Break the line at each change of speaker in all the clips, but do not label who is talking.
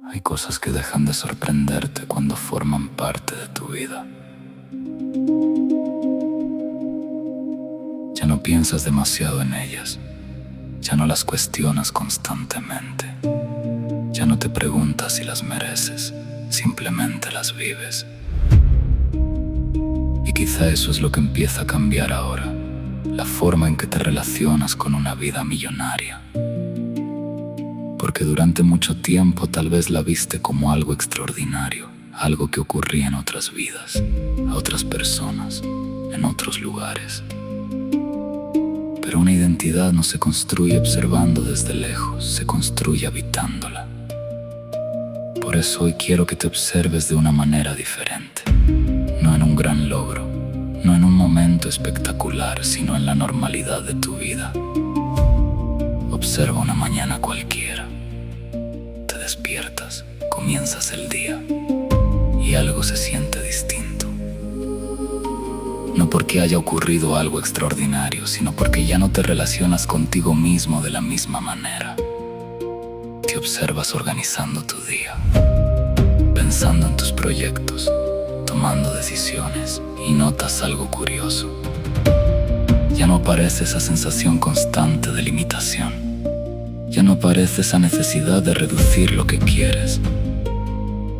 Hay cosas que dejan de sorprenderte cuando forman parte de tu vida. Ya no piensas demasiado en ellas. Ya no las cuestionas constantemente. Ya no te preguntas si las mereces. Simplemente las vives. Y quizá eso es lo que empieza a cambiar ahora. La forma en que te relacionas con una vida millonaria. Porque durante mucho tiempo tal vez la viste como algo extraordinario, algo que ocurría en otras vidas, a otras personas, en otros lugares. Pero una identidad no se construye observando desde lejos, se construye habitándola. Por eso hoy quiero que te observes de una manera diferente, no en un gran logro, no en un momento espectacular, sino en la normalidad de tu vida. Observa una mañana cualquiera. Te despiertas, comienzas el día y algo se siente distinto. No porque haya ocurrido algo extraordinario, sino porque ya no te relacionas contigo mismo de la misma manera. Te observas organizando tu día, pensando en tus proyectos, tomando decisiones y notas algo curioso. Ya no aparece esa sensación constante de limitación. Ya no aparece esa necesidad de reducir lo que quieres,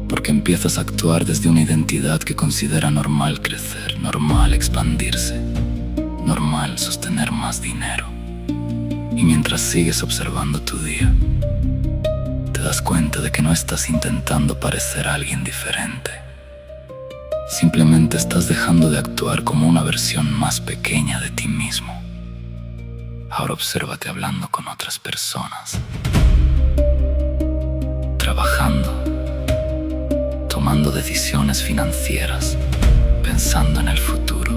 porque empiezas a actuar desde una identidad que considera normal crecer, normal expandirse, normal sostener más dinero. Y mientras sigues observando tu día, te das cuenta de que no estás intentando parecer a alguien diferente. Simplemente estás dejando de actuar como una versión más pequeña de ti mismo. Ahora obsérvate hablando con otras personas, trabajando, tomando decisiones financieras, pensando en el futuro,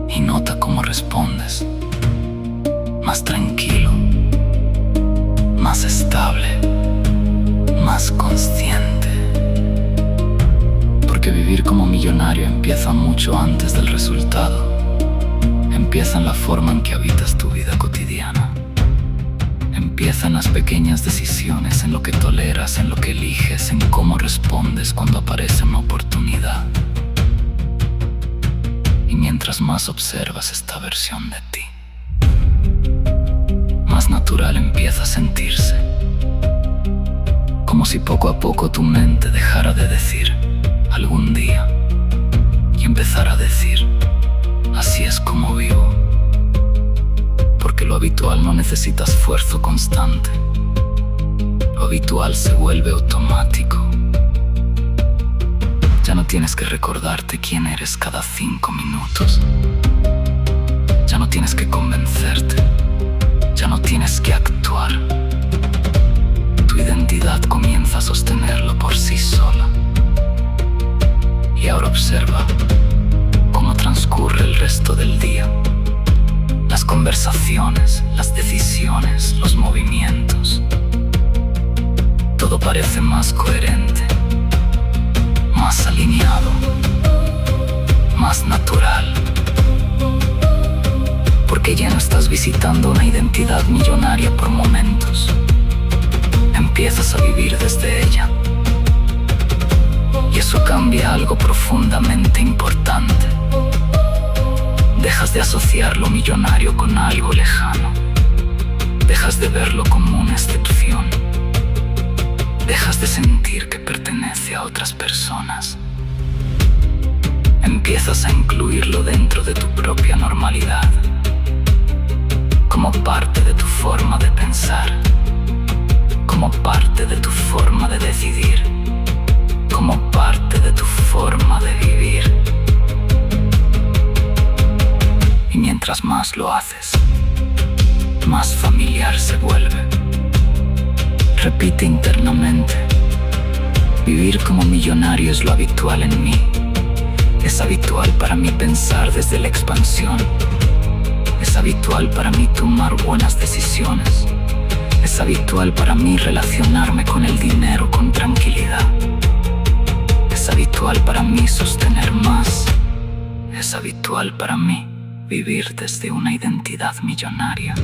y nota cómo respondes, más tranquilo, más estable, más consciente. Porque vivir como millonario empieza mucho antes del resultado. Empieza en la forma en que habitas tu vida cotidiana. Empieza en las pequeñas decisiones, en lo que toleras, en lo que eliges, en cómo respondes cuando aparece una oportunidad. Y mientras más observas esta versión de ti, más natural empieza a sentirse. Como si poco a poco tu mente dejara de decir algún día y empezara a decir así es como vivo. Porque lo habitual no necesita esfuerzo constante. Lo habitual se vuelve automático. Ya no tienes que recordarte quién eres cada 5 minutos. Ya no tienes que convencerte. Ya no tienes que actuar. Tu identidad comienza a sostenerlo por sí sola. Y ahora observa cómo transcurre el resto del día. Las conversaciones, las decisiones, los movimientos. Todo parece más coherente, más alineado, más natural. Porque ya no estás visitando una identidad millonaria por momentos. Empiezas a vivir desde ella. Y eso cambia algo profundamente importante. Dejas de asociar lo millonario con algo lejano. Dejas de verlo como una excepción. Dejas de sentir que pertenece a otras personas. Empiezas a incluirlo dentro de tu propia normalidad, como parte de tu forma de pensar, como parte de tu forma de decidir, como parte de tu forma de vivir. Y mientras más lo haces, más familiar se vuelve. Repite internamente: vivir como millonario es lo habitual en mí. Es habitual para mí pensar desde la expansión. Es habitual para mí tomar buenas decisiones. Es habitual para mí relacionarme con el dinero con tranquilidad. Es habitual para mí sostener más. Es habitual para mí vivir desde una identidad millonaria.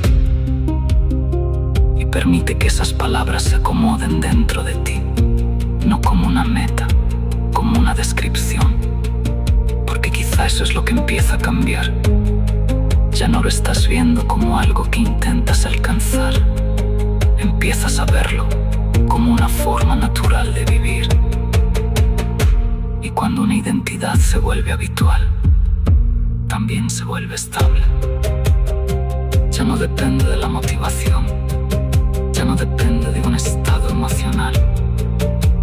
Y Permite que esas palabras se acomoden dentro de ti, no como una meta, como una descripción, porque quizá eso es lo que empieza a cambiar. Ya no lo estás viendo como algo que intentas alcanzar, empiezas a verlo como una forma natural de vivir. Y cuando una identidad se vuelve habitual, también se vuelve estable. Ya no depende de la motivación, ya no depende de un estado emocional,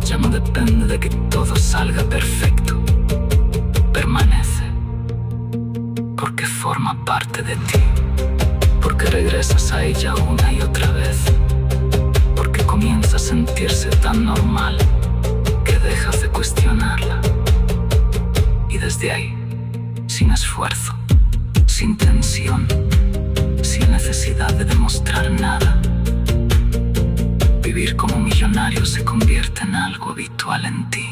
ya no depende de que todo salga perfecto. Permanece, porque forma parte de ti, porque regresas a ella una y otra vez, porque comienza a sentirse tan normal que dejas de cuestionarla. Y desde ahí, sin esfuerzo, sin tensión, sin necesidad de demostrar nada, vivir como millonario se convierte en algo habitual en ti.